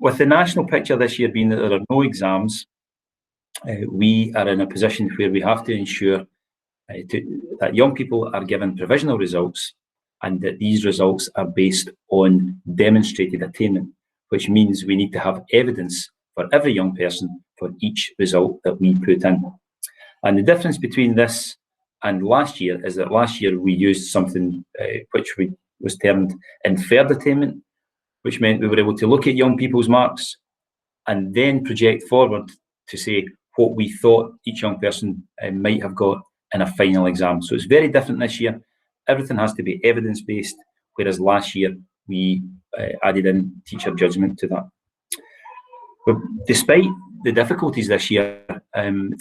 With the national picture this year being that there are no exams, we are in a position where we have to ensure that young people are given provisional results, and that these results are based on demonstrated attainment, which means we need to have evidence for every young person for each result that we put in. And the difference between this and last year is that last year we used something which was termed inferred attainment, which meant we were able to look at young people's marks and then project forward to say what we thought each young person might have got in a final exam. So it's very different this year. Everything has to be evidence-based, whereas last year we added in teacher judgment to that. But despite the difficulties this year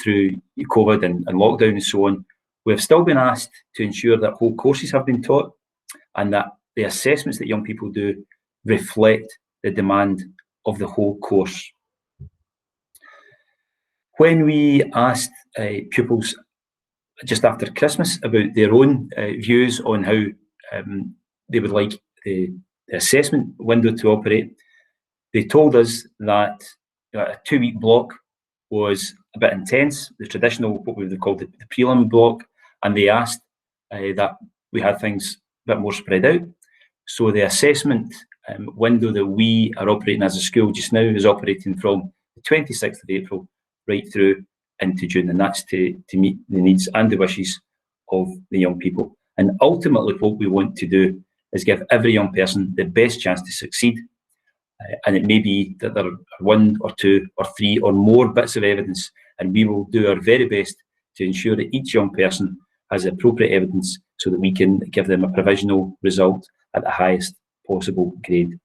through COVID and lockdown and so on, we've still been asked to ensure that whole courses have been taught and that the assessments that young people do reflect the demand of the whole course. When we asked pupils just after Christmas about their own views on how they would like the assessment window to operate, they told us that a 2-week block was a bit intense, the traditional, what we would call the prelim block, and they asked that we had things a bit more spread out. So the assessment window that we are operating as a school just now is operating from the 26th of April right through into June, and that's to meet the needs and the wishes of the young people. And ultimately what we want to do is give every young person the best chance to succeed. And it may be that there are 1 or 2 or 3 or more bits of evidence, and we will do our very best to ensure that each young person has appropriate evidence so that we can give them a provisional result at the highest possible grade.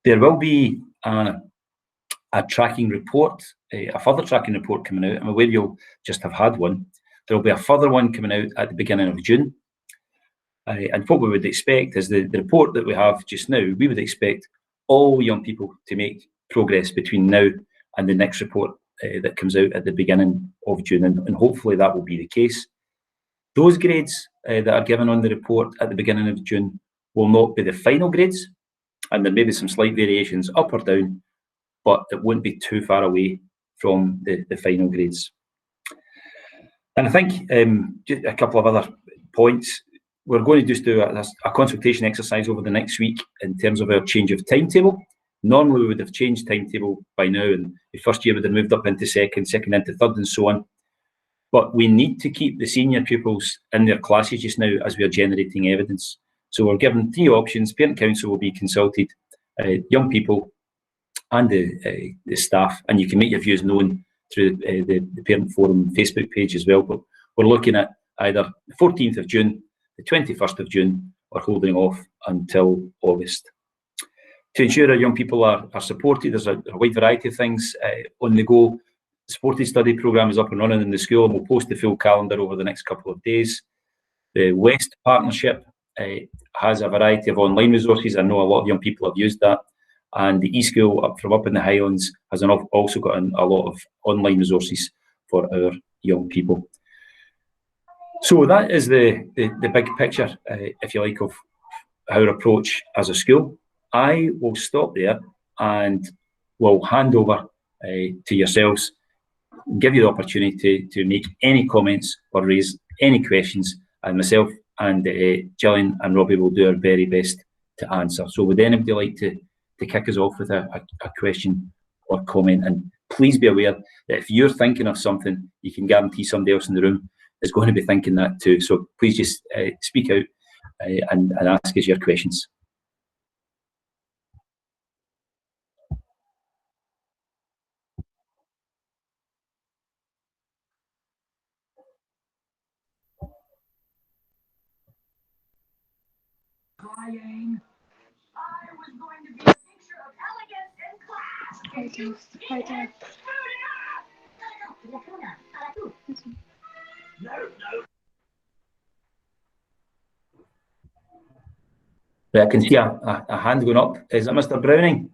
There will be a tracking report, a further tracking report coming out. I'm aware you'll just have had one. There will be a further one coming out at the beginning of June. And what we would expect is the report that we have just now, we would expect all young people to make progress between now and the next report that comes out at the beginning of June, and hopefully that will be the case. Those grades that are given on the report at the beginning of June will not be the final grades, and there may be some slight variations up or down, but it won't be too far away from the final grades. And I think just a couple of other points. We're going to just do a consultation exercise over the next week in terms of our change of timetable. Normally we would have changed timetable by now, and the first year would have moved up into second into third, and so on. But we need to keep the senior pupils in their classes just now as we are generating evidence. So we're given 3 options. Parent council will be consulted, young people and the staff, and you can make your views known through the Parent Forum Facebook page as well. But we're looking at either the 14th of June, the 21st of June, or holding off until August. To ensure our young people are supported, there's a wide variety of things on the go. The supported study programme is up and running in the school, and we'll post the full calendar over the next couple of days. The West Partnership has a variety of online resources. I know a lot of young people have used that. And the eSchool from up in the Highlands has also got a lot of online resources for our young people. So that is the big picture, if you like, of our approach as a school. I will stop there and will hand over to yourselves, give you the opportunity to make any comments or raise any questions, and myself and Gillian and Robbie will do our very best to answer. So would anybody like to kick us off with a question or comment? And please be aware that if you're thinking of something, you can guarantee somebody else in the room is going to be thinking that too. So please just speak out and ask us your questions. Crying. I was going to be a picture of elegance in class. I can see a hand going up. Is that Mr. Browning?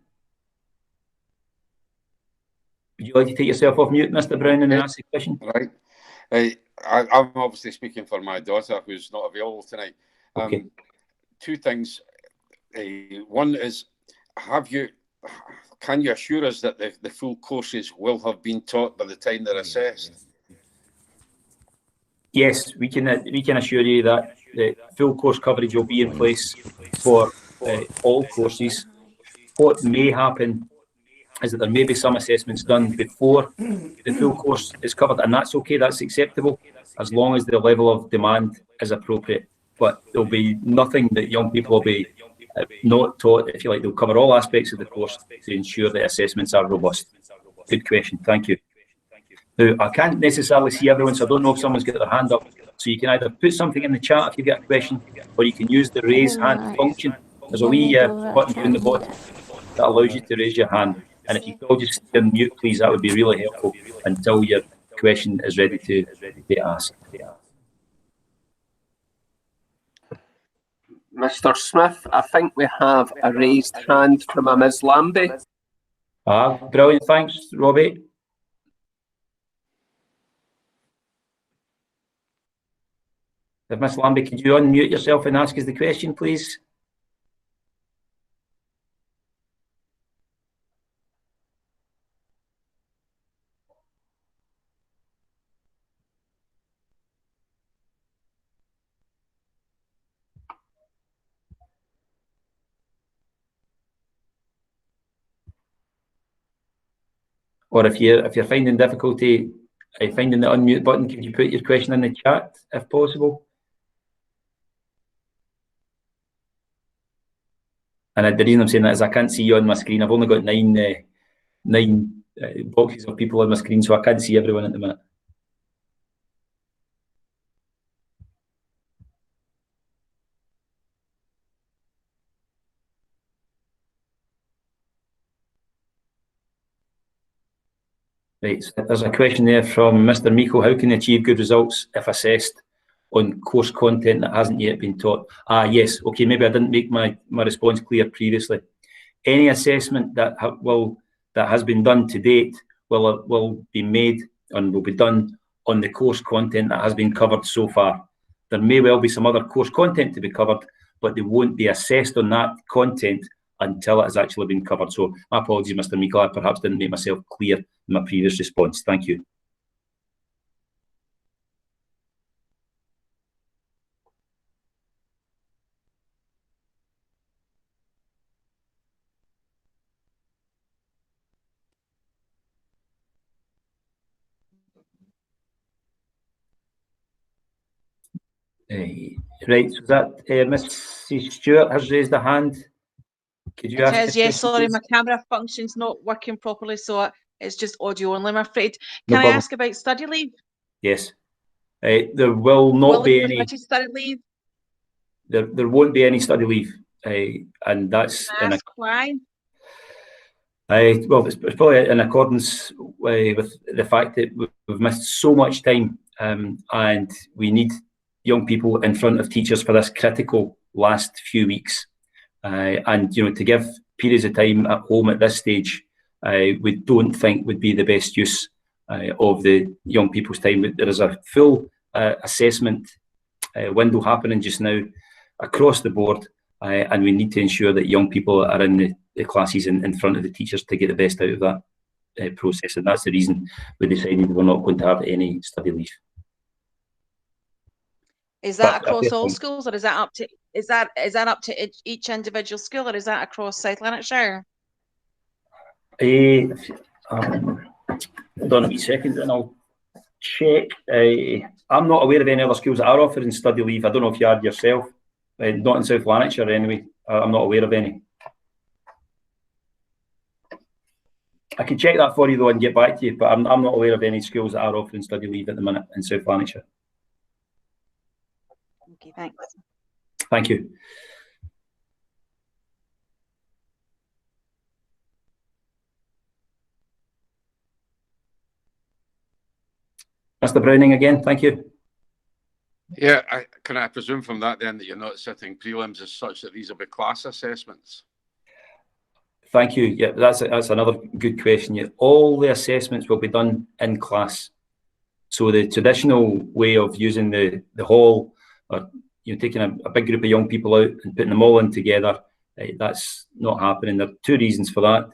Would you like to take yourself off mute, Mr. Browning, and ask the question? Right. I'm obviously speaking for my daughter, who's not available tonight. Okay. 2 things. One is, have you can you assure us that the full courses will have been taught by the time they're assessed? Yes, we can assure you that the full course coverage will be in place for all courses. What may happen is that there may be some assessments done before the full course is covered, and that's okay, that's acceptable, as long as the level of demand is appropriate. But there'll be nothing that young people will be not taught, if you like. They'll cover all aspects of the course to ensure that assessments are robust. Good question, thank you. Now, I can't necessarily see everyone, so I don't know if someone's got their hand up. So you can either put something in the chat if you've got a question, or you can use the raise hand function. There's a wee button down the bottom that allows you to raise your hand. And if you could all just stay on mute, please, that would be really helpful until your question is ready to be asked. Mr. Smith, I think we have a raised hand from a Ms. Lambie. Brilliant, thanks, Robbie. If Ms. Lambie, could you unmute yourself and ask us the question, please? Or if you're finding difficulty finding the unmute button, could you put your question in the chat if possible? And the reason I'm saying that is I can't see you on my screen. I've only got nine boxes of people on my screen, so I can't see everyone at the minute. Right, so there's a question there from Mr. Miko. How can you achieve good results if assessed on course content that hasn't yet been taught? Yes, okay, maybe I didn't make my response clear previously. Any assessment that has been done to date will be made and will be done on the course content that has been covered so far. There may well be some other course content to be covered, but they won't be assessed on that content until it has actually been covered. So my apologies, Mr. Meikle, I perhaps didn't make myself clear in my previous response. Thank you. Right, so that Mrs. Stewart has raised a hand. Could you ask? Yes, sorry, my camera function's not working properly, so it's just audio only, I'm afraid. No Can I problem. ask about study leave? Yes. There will not be any study leave. There won't be any study leave, and that's why. Well, it's probably in accordance with the fact that we've missed so much time, and we need young people in front of teachers for this critical last few weeks. And to give periods of time at home at this stage, we don't think would be the best use of the young people's time. There is a full assessment window happening just now across the board, and we need to ensure that young people are in the classes in front of the teachers to get the best out of that process. And that's the reason we decided we're not going to have any study leave. Is that across all schools, or is that up to each individual school, or is that across South Lanarkshire? Hold on a wee second and I'll check. I'm not aware of any other schools that are offering study leave. I don't know if you are yourself. Not in South Lanarkshire anyway. I'm not aware of any. I can check that for you though and get back to you, but I'm not aware of any schools that are offering study leave at the minute in South Lanarkshire. Okay, thanks. Thank you. Mr. Browning again, thank you. Yeah, can I presume from that then that you're not setting prelims as such that these will be class assessments? Thank you. Yeah, that's another good question. Yeah, all the assessments will be done in class. So the traditional way of using the hall, or taking a big group of young people out and putting them all in together, that's not happening. There are two reasons for that.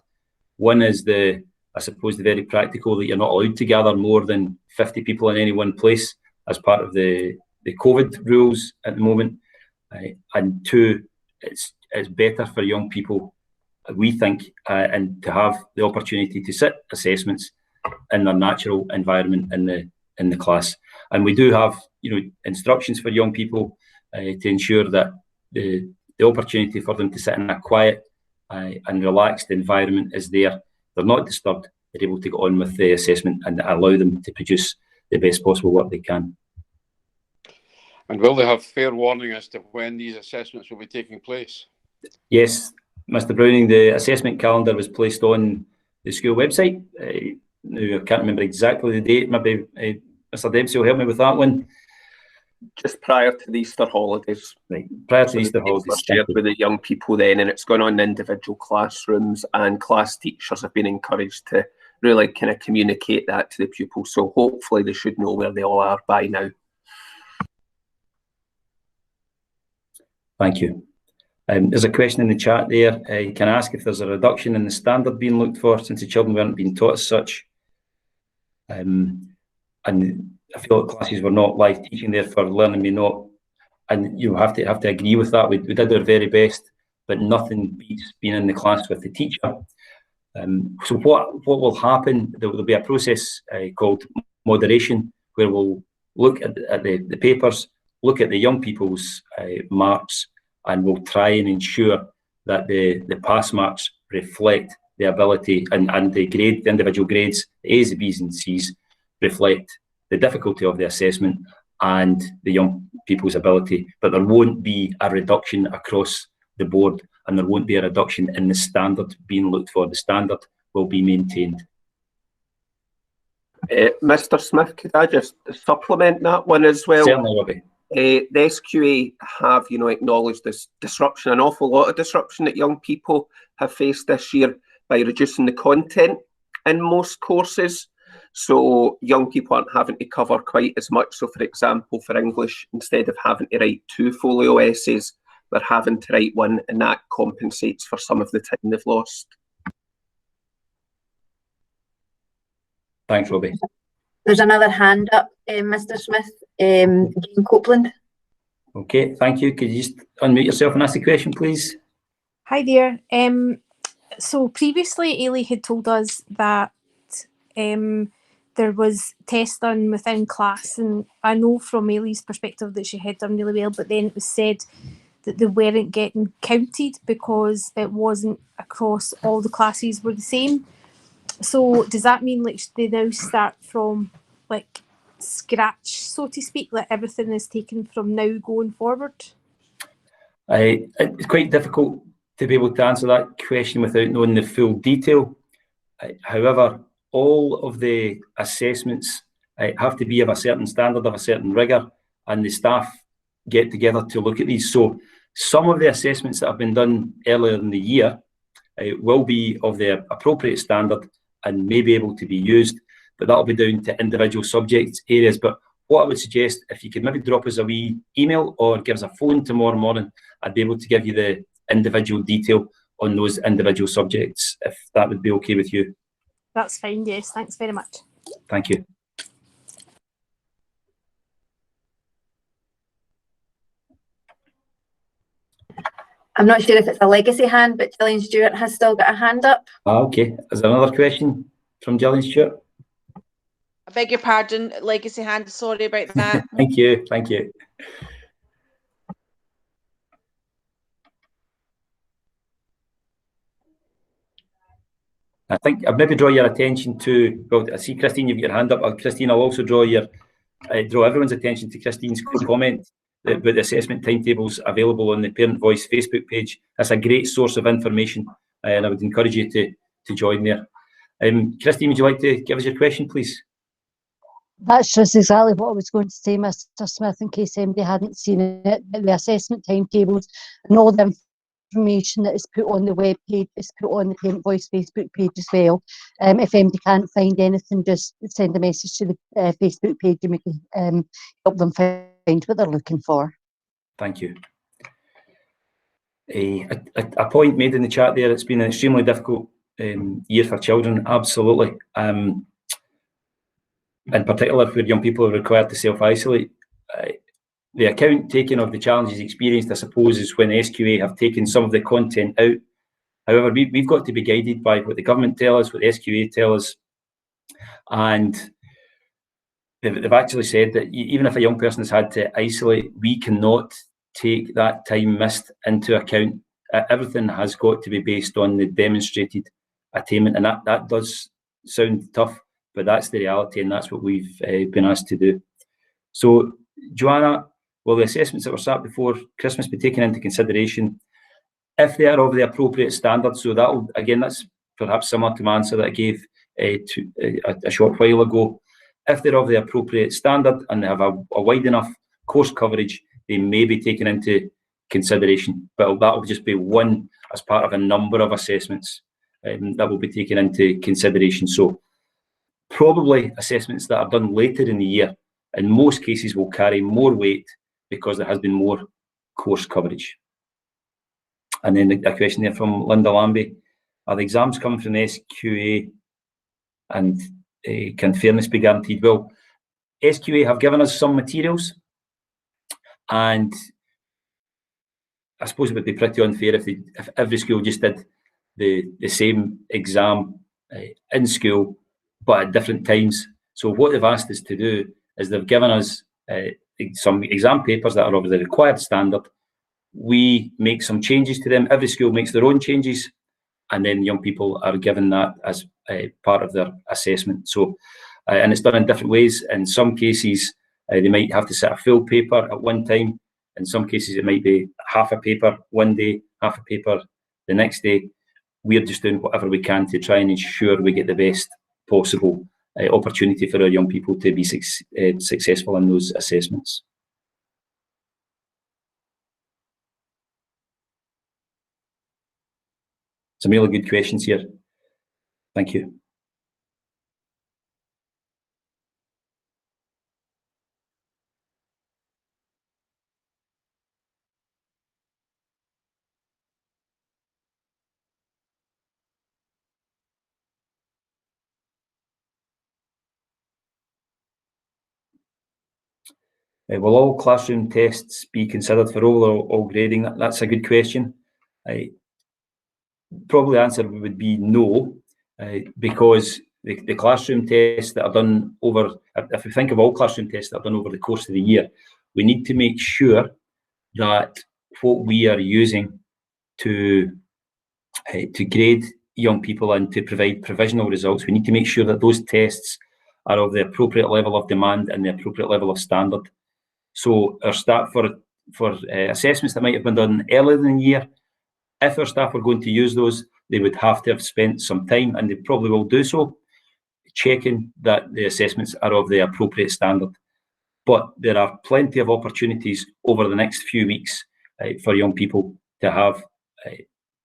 One is I suppose the very practical, that you're not allowed to gather more than 50 people in any one place as part of the COVID rules at the moment. And two, it's better for young people, we think, and to have the opportunity to sit assessments in their natural environment in the class. And we do have, instructions for young people to ensure that the opportunity for them to sit in a quiet and relaxed environment is there. They're not disturbed. They're able to get on with the assessment and allow them to produce the best possible work they can. And will they have fair warning as to when these assessments will be taking place? Yes, Mr. Browning, the assessment calendar was placed on the school website. Now, I can't remember exactly the date. Maybe Mr. Dempsey will help me with that one. Just prior to the Easter holidays. Right, prior to the Easter holidays. Shared with the young people then, and it's gone on in individual classrooms, and class teachers have been encouraged to really kind of communicate that to the pupils. So hopefully they should know where they all are by now. Thank you. There's a question in the chat there. You can ask if there's a reduction in the standard being looked for since the children weren't being taught as such. And I feel like classes were not live teaching, therefore learning may not. And you have to agree with that. We did our very best, but nothing beats being in the class with the teacher. So what will happen? There will be a process called moderation, where we'll look at the papers, look at the young people's marks, and we'll try and ensure that the pass marks reflect the ability and the individual grades, the A's, the B's and C's, reflect the difficulty of the assessment and the young people's ability. But there won't be a reduction across the board, and there won't be a reduction in the standard being looked for. The standard will be maintained. Mr. Smith, could I just supplement that one as well? Certainly, Robbie. The SQA have, acknowledged this disruption, an awful lot of disruption that young people have faced this year by reducing the content in most courses. So young people aren't having to cover quite as much. So for example, for English, instead of having to write 2 folio essays, they're having to write 1, and that compensates for some of the time they've lost. Thanks, Robbie. There's another hand up, Mr. Smith, Jane Copeland. Okay, thank you. Could you just unmute yourself and ask the question, please? Hi there. So previously, Ailey had told us that there was tests done within class, and I know from Ailey's perspective that she had done really well, but then it was said that they weren't getting counted because it wasn't across all the classes were the same. So does that mean like they now start from like scratch, so to speak, like everything is taken from now going forward? It's quite difficult to be able to answer that question without knowing the full detail. However, all of the assessments have to be of a certain standard, of a certain rigour, and the staff get together to look at these. So some of the assessments that have been done earlier in the year will be of the appropriate standard and may be able to be used, but that'll be down to individual subject areas. But what I would suggest, if you could maybe drop us a wee email or give us a phone tomorrow morning, I'd be able to give you the individual detail on those individual subjects, if that would be okay with you. That's fine, yes. Thanks very much. Thank you. I'm not sure if it's a legacy hand, but Gillian Stewart has still got a hand up. Okay. Is there another question from Gillian Stewart? I beg your pardon, legacy hand. Sorry about that. Thank you. Thank you. I think I'll maybe draw your attention to, well, I see Christine, you've got your hand up. Christine, I'll also draw everyone's attention to Christine's comment about the assessment timetables available on the Parent Voice Facebook page. That's a great source of information, and I would encourage you to join there. Christine, would you like to give us your question, please? That's just exactly what I was going to say, Mr. Smith, in case anybody hadn't seen it. The assessment timetables and all the information that is put on the web page is put on the Parent Voice Facebook page as well. If anybody can't find anything, just send a message to the Facebook page and we can help them find what they're looking for. Thank you. A point made in the chat there, it's been extremely difficult year for children, absolutely. In particular, where young people are required to self-isolate. The account taken of the challenges experienced, I suppose, is when SQA have taken some of the content out. However, we've got to be guided by what the government tell us, what the SQA tell us, and they've actually said that even if a young person has had to isolate, we cannot take that time missed into account. Everything has got to be based on the demonstrated attainment, and that does sound tough, but that's the reality, and that's what we've been asked to do. So, Joanna, will the assessments that were sat before Christmas be taken into consideration if they are of the appropriate standard? So that'll, again, that's perhaps similar to my answer that I gave a short while ago. If they're of the appropriate standard and they have a wide enough course coverage, they may be taken into consideration, but that will just be one as part of a number of assessments that will be taken into consideration. So probably assessments that are done later in the year, in most cases, will carry more weight because there has been more course coverage. And then a question there from Linda Lambie: are the exams coming from the SQA, and can fairness be guaranteed? Well, SQA have given us some materials, and I suppose it would be pretty unfair if every school just did the same exam in school, but at different times. So what they've asked us to do is they've given us some exam papers that are of the required standard. We make some changes to them. Every school makes their own changes, and then young people are given that as part of their assessment. So, and it's done in different ways. In some cases, they might have to sit a full paper at one time. In some cases, it might be half a paper one day, half a paper the next day. We're just doing whatever we can to try and ensure we get the best possible opportunity for our young people to be successful in those assessments. Some really good questions here. Thank you. Will all classroom tests be considered for overall grading? That's a good question. Probably the answer would be no, because the classroom tests that are done over, if we think of all classroom tests that are done over the course of the year, we need to make sure that what we are using to grade young people and to provide provisional results, we need to make sure that those tests are of the appropriate level of demand and the appropriate level of standard. So our staff for assessments that might have been done earlier in the year, if our staff were going to use those, they would have to have spent some time, and they probably will do so, checking that the assessments are of the appropriate standard. But there are plenty of opportunities over the next few weeks for young people to have,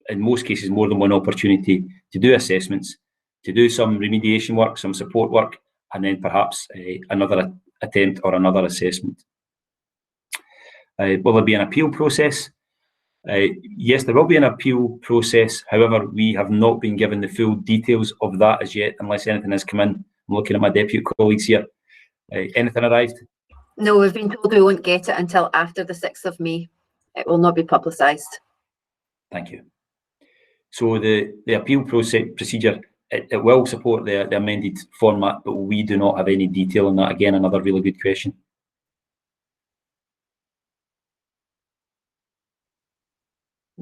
in most cases, more than one opportunity to do assessments, to do some remediation work, some support work, and then perhaps another attempt or another assessment. Will there be an appeal process? Yes, there will be an appeal process. However, we have not been given the full details of that as yet, unless anything has come in. I'm looking at my deputy colleagues here. Anything arrived? No, we've been told we won't get it until after the 6th of May. It will not be publicised. Thank you. So the appeal procedure, it will support the amended format, but we do not have any detail on that. Again, another really good question.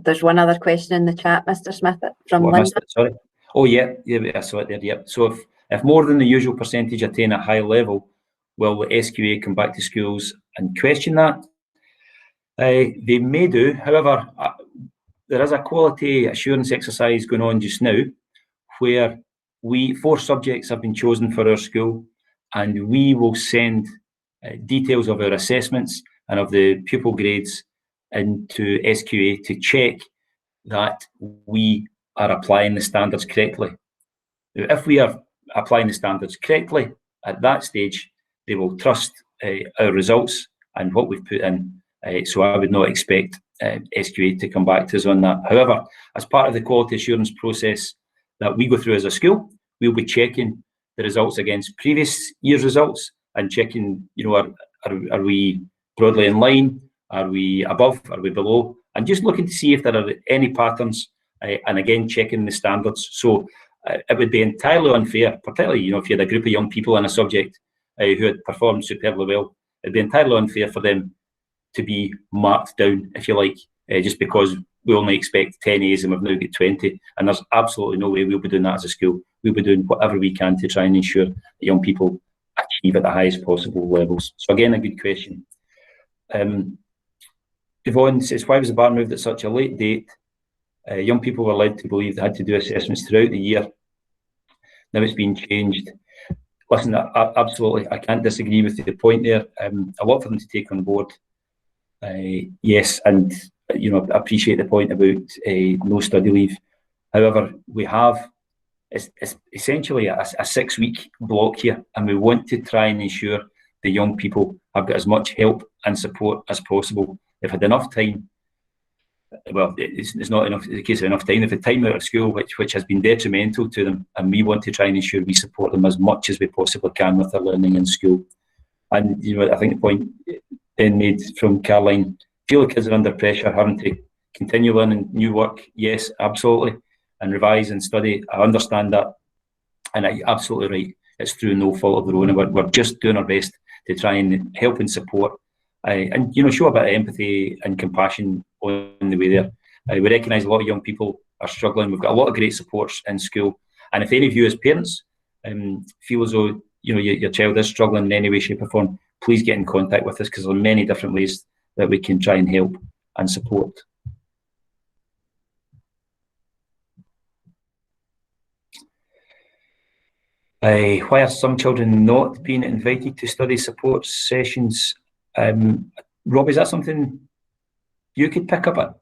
There's one other question in the chat, Mr. Smith, from Linda. Sorry. Oh, yeah, I saw it there. Yeah. So if more than the usual percentage attain a high level, will the SQA come back to schools and question that? They may do. However, there is a quality assurance exercise going on just now, where 4 subjects have been chosen for our school, and we will send details of our assessments and of the pupil grades into SQA to check that we are applying the standards correctly. If we are applying the standards correctly, at that stage, they will trust our results and what we've put in. So I would not expect SQA to come back to us on that. However, as part of the quality assurance process, that we go through as a school. We'll be checking the results against previous year's results and checking, are we broadly in line? Are we above? Are we below? And just looking to see if there are any patterns, and again, checking the standards. So it would be entirely unfair, particularly, if you had a group of young people in a subject who had performed superbly well, it'd be entirely unfair for them to be marked down, if you like, just because we only expect 10 A's and we've now got 20. And there's absolutely no way we'll be doing that as a school. We'll be doing whatever we can to try and ensure that young people achieve at the highest possible levels. So again, a good question. Yvonne says, why was the bar moved at such a late date? Young people were led to believe they had to do assessments throughout the year. Now it's been changed. Listen, absolutely, I can't disagree with the point there. A lot for them to take on board. Yes, and I appreciate the point about no study leave. However, we have it's essentially a 6-week block here, and we want to try and ensure the young people have got as much help and support as possible. They've had enough time. Well, it's not enough. The case of enough time. They've had time out of school, which has been detrimental to them, and we want to try and ensure we support them as much as we possibly can with their learning in school. And I think the point then made from Caroline, feel the kids are under pressure, having to continue learning new work. Yes, absolutely, and revise and study. I understand that, and you're absolutely right. It's through no fault of their own, and we're just doing our best to try and help and support, and show a bit of empathy and compassion on the way there. We recognise a lot of young people are struggling. We've got a lot of great supports in school, and if any of you as parents feel as though your child is struggling in any way, shape or form, please get in contact with us, because there are many different ways that we can try and help and support. Why are some children not being invited to study support sessions? Rob, is that something you could pick up at?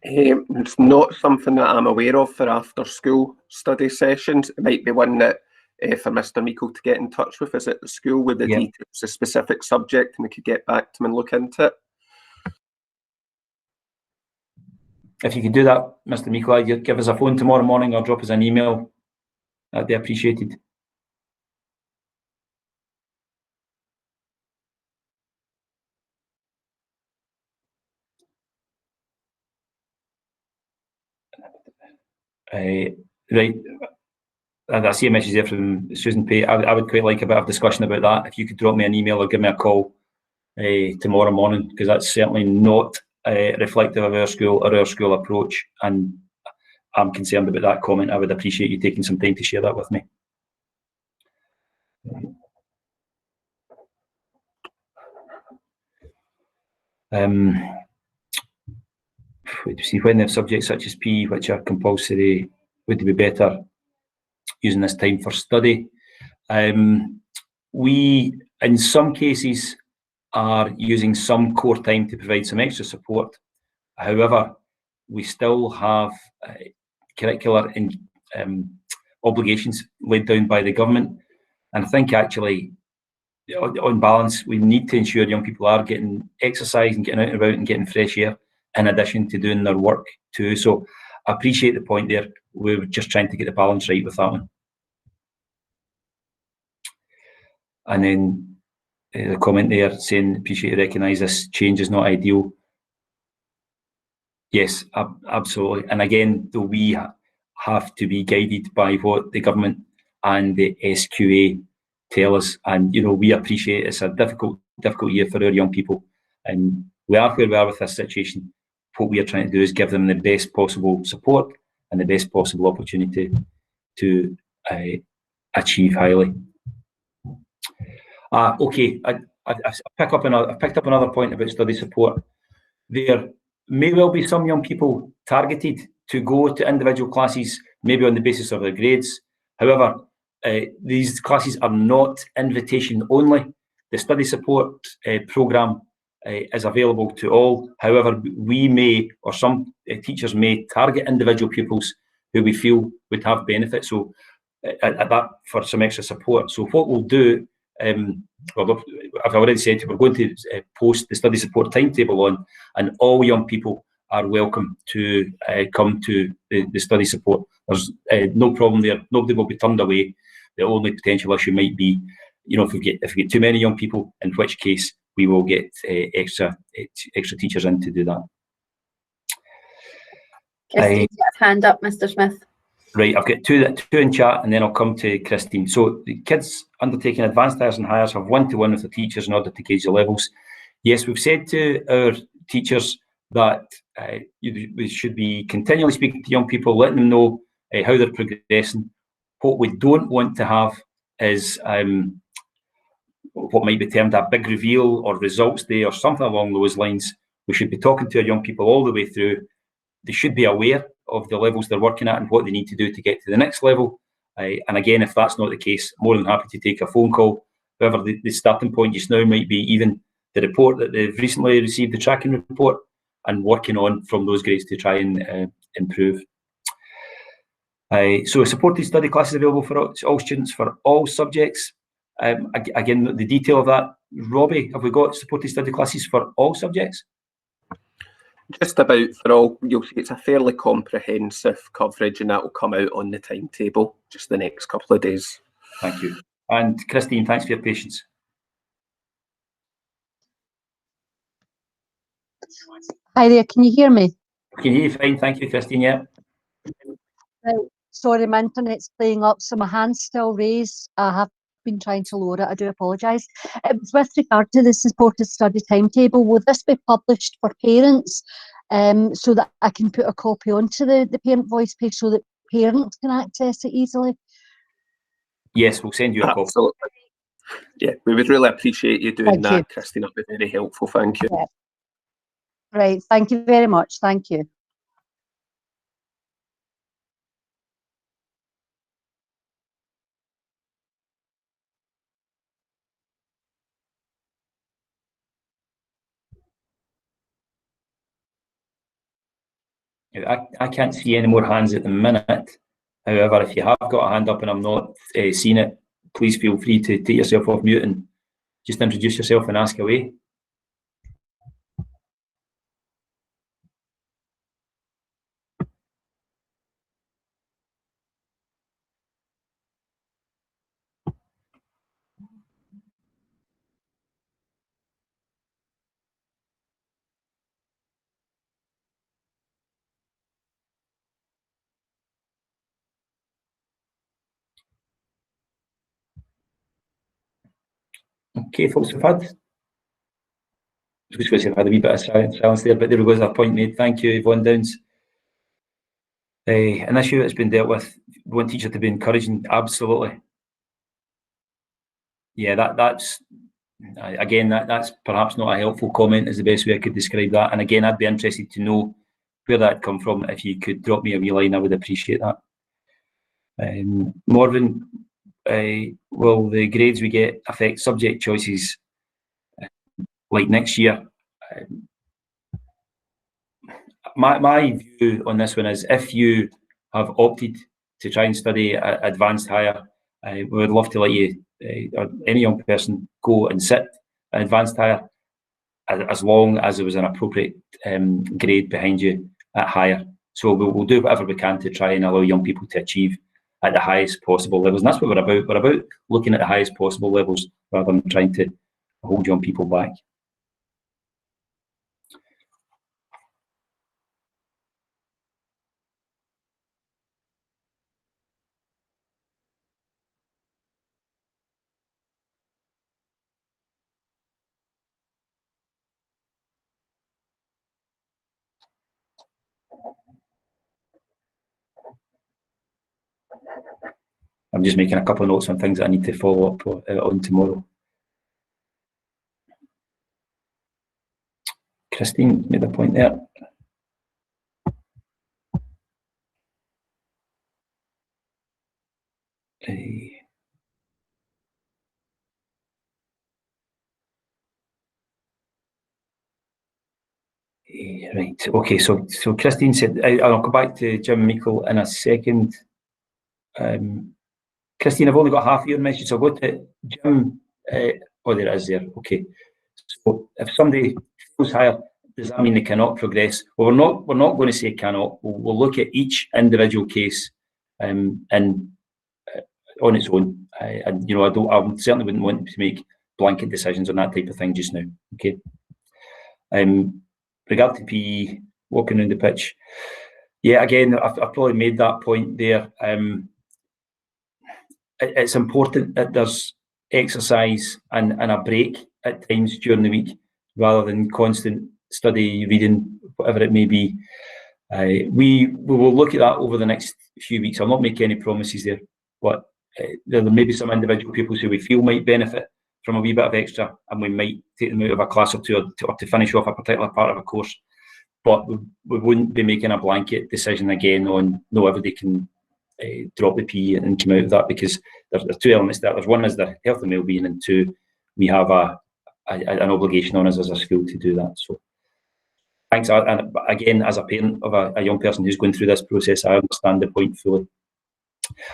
It's not something that I'm aware of for after school study sessions. It might be one that for Mr. Meikle to get in touch with us at the school with the details, a specific subject, and we could get back to him and look into it. If you could do that, Mr. Meikle, give us a phone tomorrow morning or drop us an email. That'd be appreciated. Right. I see a message there from Susan Pay. I would quite like a bit of discussion about that. If you could drop me an email or give me a call tomorrow morning, because that's certainly not reflective of our school or our school approach, and I'm concerned about that comment. I would appreciate you taking some time to share that with me. See, when they have subjects such as PE, which are compulsory, would it be better using this time for study? We, in some cases, are using some core time to provide some extra support. However, we still have curricular obligations laid down by the government. And I think actually, on balance, we need to ensure young people are getting exercise and getting out and about and getting fresh air, in addition to doing their work too. So I appreciate the point there. We're just trying to get the balance right with that one. And then the comment there saying, appreciate you recognise this change is not ideal. Yes, absolutely. And again, though, we have to be guided by what the government and the SQA tell us. And, we appreciate it's a difficult year for our young people. And we are where we are with this situation. What we are trying to do is give them the best possible support and the best possible opportunity to achieve highly. Okay, I've picked up another point about study support. There may well be some young people targeted to go to individual classes, maybe on the basis of their grades. However, these classes are not invitation only. The study support programme is available to all. However, we may, or some teachers may, target individual pupils who we feel would have benefit. So at that, for some extra support. So what we'll do, well, I've already said we're going to post the study support timetable on, and all young people are welcome to come to the study support. There's no problem there. Nobody will be turned away. The only potential issue might be, if we get too many young people, in which case we will get extra teachers in to do that. Christine's got his hand up, Mr. Smith. Right, I've got two in chat, and then I'll come to Christine. So the kids undertaking advanced hires and hires have one-to-one with the teachers in order to gauge the levels. Yes, we've said to our teachers that we should be continually speaking to young people, letting them know how they're progressing. What we don't want to have is what might be termed a big reveal or results day or something along those lines. We should be talking to our young people all the way through. They should be aware of the levels they're working at and what they need to do to get to the next level. And again, if that's not the case, more than happy to take a phone call. However, the starting point just now might be even the report that they've recently received, the tracking report, and working on from those grades to try and improve. So supported study classes available for all students for all subjects. Again, the detail of that, Robbie, have we got supported study classes for all subjects? Just about for all. You'll see it's a fairly comprehensive coverage, and that will come out on the timetable just the next couple of days. Thank you. And Christine, thanks for your patience. Hi there, can you hear me? I can hear you fine, thank you, Christine. Yeah. Sorry, my internet's playing up, so my hand's still raised. I have been trying to lower it, I do apologise. With regard to the supported study timetable, will this be published for parents so that I can put a copy onto the parent voice page so that parents can access it easily? Yes, we'll send you a copy. Absolutely. Yeah, we would really appreciate you doing Thank that, you. Christine. That'd be very helpful. Thank you. Yeah. Right, thank you very much. Thank you. I can't see any more hands at the minute. However, if you have got a hand up and I'm not seeing it, please feel free to take yourself off mute and just introduce yourself and ask away. Okay, folks, we've had a wee bit of silence there, but there was a point made. Thank you, Yvonne Downs. An issue that's been dealt with, we want teachers to be encouraging, absolutely. Yeah, that's again, that's perhaps not a helpful comment is the best way I could describe that. And again, I'd be interested to know where that come from. If you could drop me a wee line, I would appreciate that. Morven, will the grades we get affect subject choices like next year? My view on this one is if you have opted to try and study advanced higher, we would love to let you, or any young person, go and sit at advanced higher as long as there was an appropriate grade behind you at higher. So we'll do whatever we can to try and allow young people to achieve at the highest possible levels. And that's what we're about. We're about looking at the highest possible levels rather than trying to hold young people back. I'm just making a couple of notes on things that I need to follow up on tomorrow. Christine made a point there. Right, okay, so Christine said, I'll go back to Jim Meikle in a second. Christine, I've only got half your message, so I'll go to Jim. Oh, there it is there, okay. So if somebody feels higher, does that mean they cannot progress? Well, we're not going to say cannot. We'll look at each individual case and on its own. And I certainly wouldn't want to make blanket decisions on that type of thing just now. Okay. Regard to PE, walking around the pitch. Yeah, again, I've probably made that point there. It's important that there's exercise and a break at times during the week, rather than constant study, reading, whatever it may be. We will look at that over the next few weeks. I'll not make any promises there, but there may be some individual pupils who we feel might benefit from a wee bit of extra, and we might take them out of a class or two or to finish off a particular part of a course. But we wouldn't be making a blanket decision again on no, everybody can drop the PE and come out of that, because there's two elements there. There's one is the health and wellbeing, and two, we have an obligation on us as a school to do that. So thanks. And again, as a parent of a young person who's going through this process, I understand the point fully.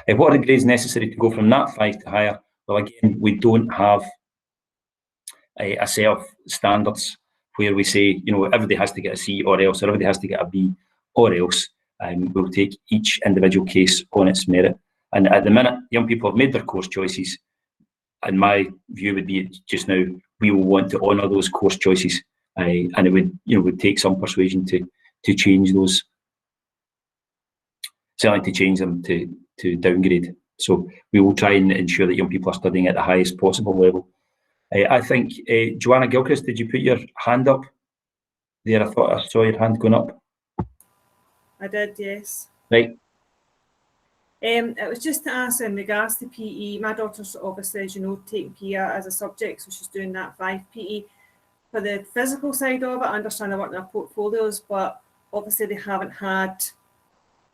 What are the grades necessary to go from Nat 5 to higher? Well, again, we don't have a set of standards where we say, everybody has to get a C or else, or everybody has to get a B or else. We'll take each individual case on its merit. And at the minute, young people have made their course choices. And my view would be just now, we will want to honour those course choices. And it would take some persuasion to change those, certainly to change them to downgrade. So we will try and ensure that young people are studying at the highest possible level. I think, Joanna Gilchrist, did you put your hand up there? I thought I saw your hand going up. I did, yes. Right. It was just to ask in regards to PE. My daughter's obviously, as you know, taking PE as a subject, so she's doing that 5 PE. For the physical side of it, I understand they work in their portfolios, but obviously they haven't had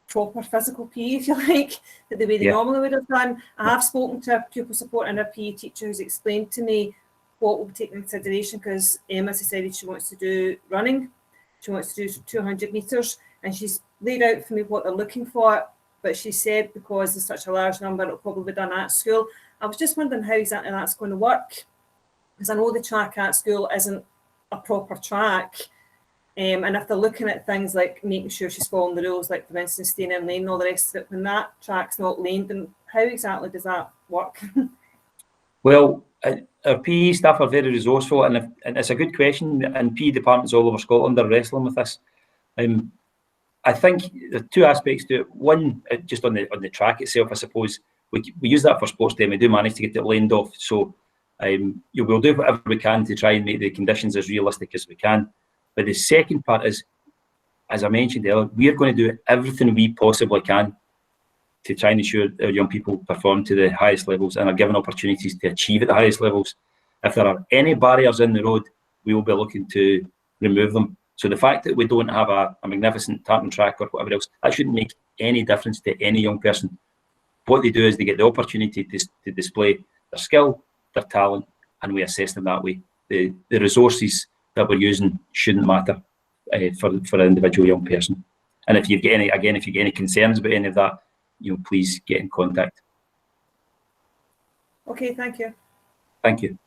proper physical PE, if you like, the way they normally would have done. I have spoken to a pupil support and a PE teacher who's explained to me what will be taken into consideration, because Emma decided she wants to do running. She wants to do 200 metres, and she's laid out for me what they're looking for, but she said because there's such a large number, it'll probably be done at school. I was just wondering how exactly that's going to work, because I know the track at school isn't a proper track, and if they're looking at things like making sure she's following the rules, like for instance staying in lane and all the rest of it, when that track's not laned, then how exactly does that work? Well, our PE staff are very resourceful, and it's a good question, and PE departments all over Scotland are wrestling with this. I think there are two aspects to it. One, just on the track itself, I suppose, we use that for sports day, and we do manage to get it laned off. So we'll do whatever we can to try and make the conditions as realistic as we can. But the second part is, as I mentioned earlier, we are going to do everything we possibly can to try and ensure our young people perform to the highest levels and are given opportunities to achieve at the highest levels. If there are any barriers in the road, we will be looking to remove them. So the fact that we don't have a magnificent tartan track or whatever else, that shouldn't make any difference to any young person. What they do is they get the opportunity to display their skill, their talent, and we assess them that way. The resources that we're using shouldn't matter for an individual young person. And if you get any concerns about any of that, please get in contact. Okay, thank you. Thank you.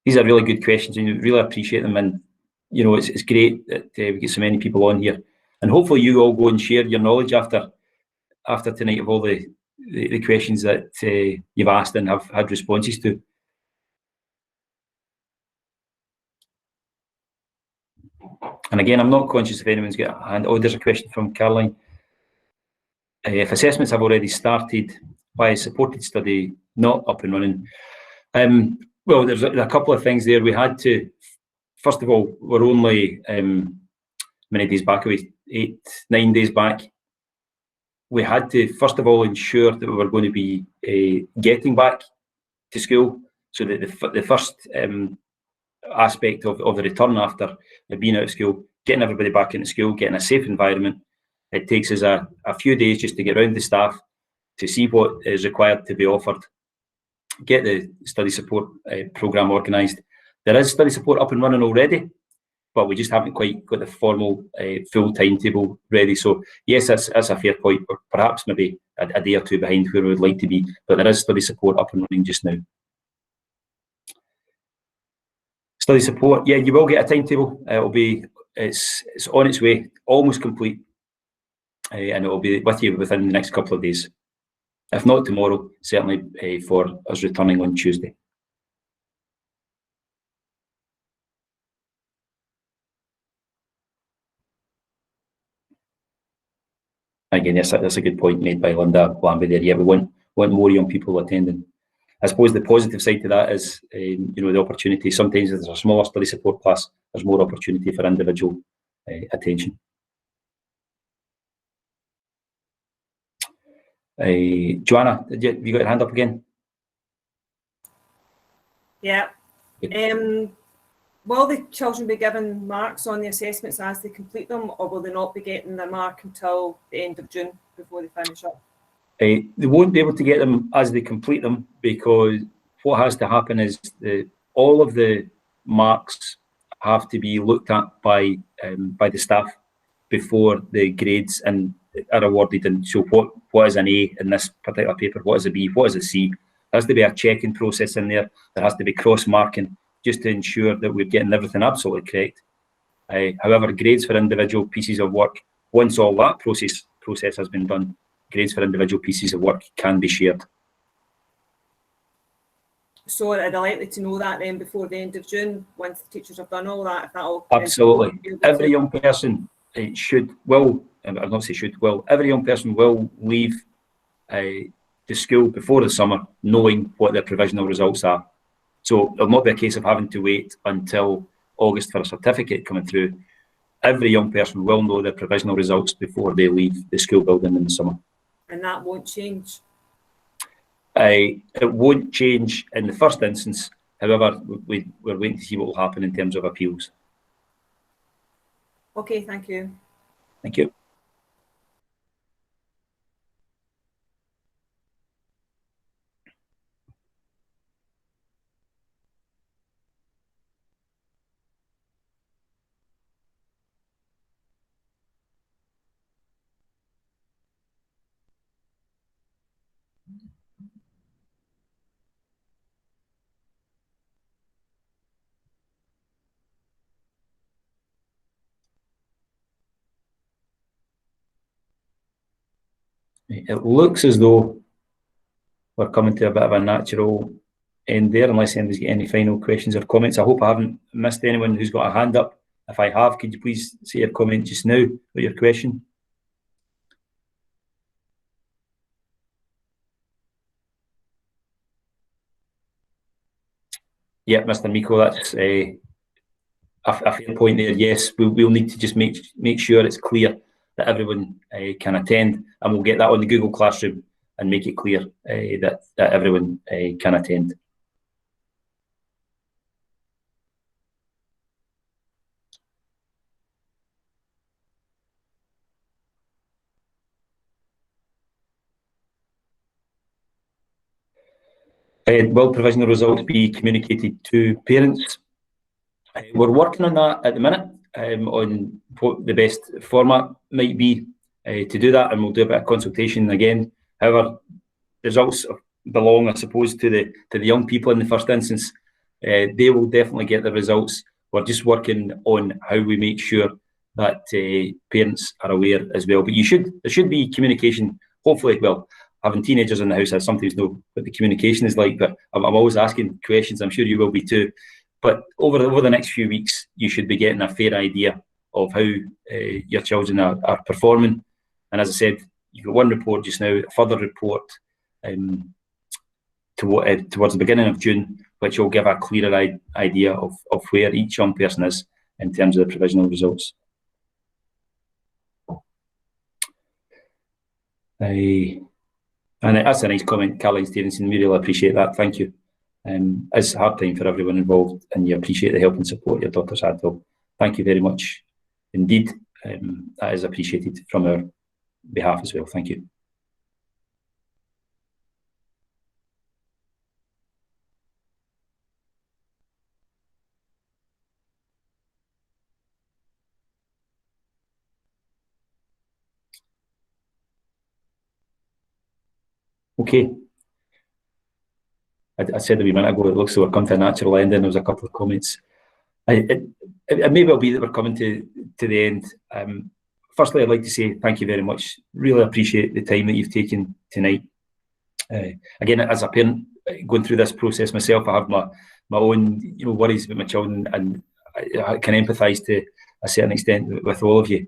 These are really good questions, and we really appreciate them. And it's great that we get so many people on here. And hopefully, you all go and share your knowledge after tonight of all the questions that you've asked and have had responses to. And again, I'm not conscious if anyone's got a hand. Oh, there's a question from Caroline. If assessments have already started, why is supported study not up and running? Well, there's a couple of things there. We had to, first of all, we're only many days back away, 8-9 days back. We had to, first of all, ensure that we were going to be getting back to school. So that the first aspect of the return after being out of school, getting everybody back into school, getting a safe environment. It takes us a few days just to get around the staff, to see what is required to be offered, get the study support programme organised. There is study support up and running already, but we just haven't quite got the formal full timetable ready. So yes, that's a fair point. Or perhaps maybe a day or two behind where we would like to be, but there is study support up and running just now. Study support, yeah, you will get a timetable. It's on its way, almost complete, and it will be with you within the next couple of days. If not tomorrow, certainly for us returning on Tuesday. Again, yes, that's a good point made by Linda Lambie there. Yeah, we want more young people attending. I suppose the positive side to that is, the opportunity. Sometimes if there's a smaller study support class, there's more opportunity for individual attention. Joanna, have you got your hand up again? Yeah. Will the children be given marks on the assessments as they complete them, or will they not be getting their mark until the end of June before they finish up? They won't be able to get them as they complete them, because what has to happen is all of the marks have to be looked at by the staff before the grades and are awarded. And so what is an A in this particular paper? What is a B? What is a C? There has to be a checking process in there. There has to be cross-marking just to ensure that we're getting everything absolutely correct. However, grades for individual pieces of work, once all that process has been done, grades for individual pieces of work can be shared. So are they likely to know that then before the end of June, once the teachers have done all that? If that'll Absolutely. Every young person every young person will leave the school before the summer knowing what their provisional results are. So it'll not be a case of having to wait until August for a certificate coming through. Every young person will know their provisional results before they leave the school building in the summer. And that won't change? It won't change in the first instance. However, we're waiting to see what will happen in terms of appeals. Okay, thank you. Thank you. It looks as though we're coming to a bit of a natural end there, unless anybody's got any final questions or comments. I hope I haven't missed anyone who's got a hand up. If I have, could you please say your comment just now with your question? Yeah, Mr. Miko, that's a fair point there. Yes, we'll need to just make sure it's clear that everyone can attend, and we'll get that on the Google Classroom and make it clear that everyone can attend. Will provisional results be communicated to parents? We're working on that at the minute, on what the best format might be to do that, and we'll do a bit of consultation again. However, results belong, I suppose, to the young people in the first instance. They will definitely get the results. We're just working on how we make sure that parents are aware as well. But there should be communication. Hopefully, well, having teenagers in the house, I sometimes know what the communication is like, but I'm always asking questions. I'm sure you will be too. But over the next few weeks, you should be getting a fair idea of how your children are performing. And as I said, you've got one report just now, a further report towards the beginning of June, which will give a clearer idea of where each young person is in terms of the provisional results. And that's a nice comment, Caroline Stevenson. We really appreciate that. Thank you. It's a hard time for everyone involved, and you appreciate the help and support your daughter's had. So thank you very much indeed. That is appreciated from our behalf as well. Thank you. Okay. I said a wee minute ago, it looks like we're coming to a natural ending. There was a couple of comments. It may well be that we're coming to the end. Firstly, I'd like to say thank you very much. Really appreciate the time that you've taken tonight. Again, as a parent going through this process myself, I have my own worries about my children, and I can empathise to a certain extent with all of you.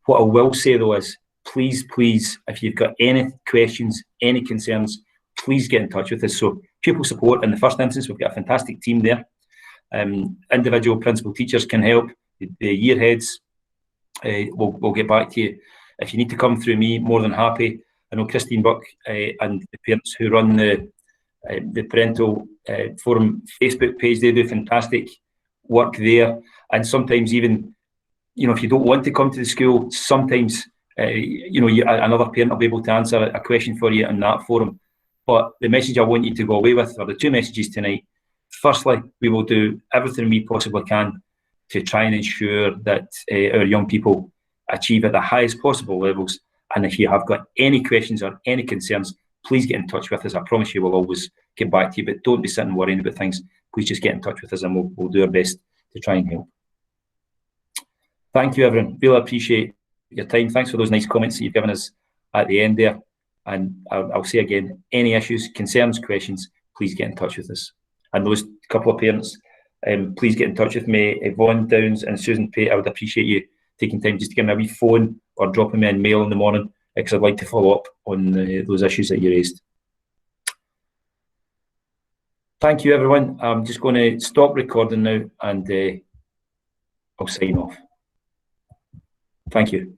What I will say though is, please, if you've got any questions, any concerns, please get in touch with us. So pupil support, in the first instance, we've got a fantastic team there. Individual principal teachers can help. The year heads will get back to you. If you need to come through me, more than happy. I know Christine Buck and the parents who run the parental forum Facebook page, they do fantastic work there. And sometimes even, if you don't want to come to the school, sometimes another parent will be able to answer a question for you in that forum. But the message I want you to go away with are the two messages tonight. Firstly, we will do everything we possibly can to try and ensure that our young people achieve at the highest possible levels. And if you have got any questions or any concerns, please get in touch with us. I promise you we'll always get back to you, but don't be sitting worrying about things. Please just get in touch with us and we'll do our best to try and help. Thank you, everyone. Really appreciate your time. Thanks for those nice comments that you've given us at the end there. And I'll say again, any issues, concerns, questions, please get in touch with us. And those couple of parents, please get in touch with me. Yvonne Downs and Susan Pate, I would appreciate you taking time just to give me a wee phone or dropping me a mail in the morning, because I'd like to follow up on those issues that you raised. Thank you, everyone. I'm just going to stop recording now and I'll sign off. Thank you.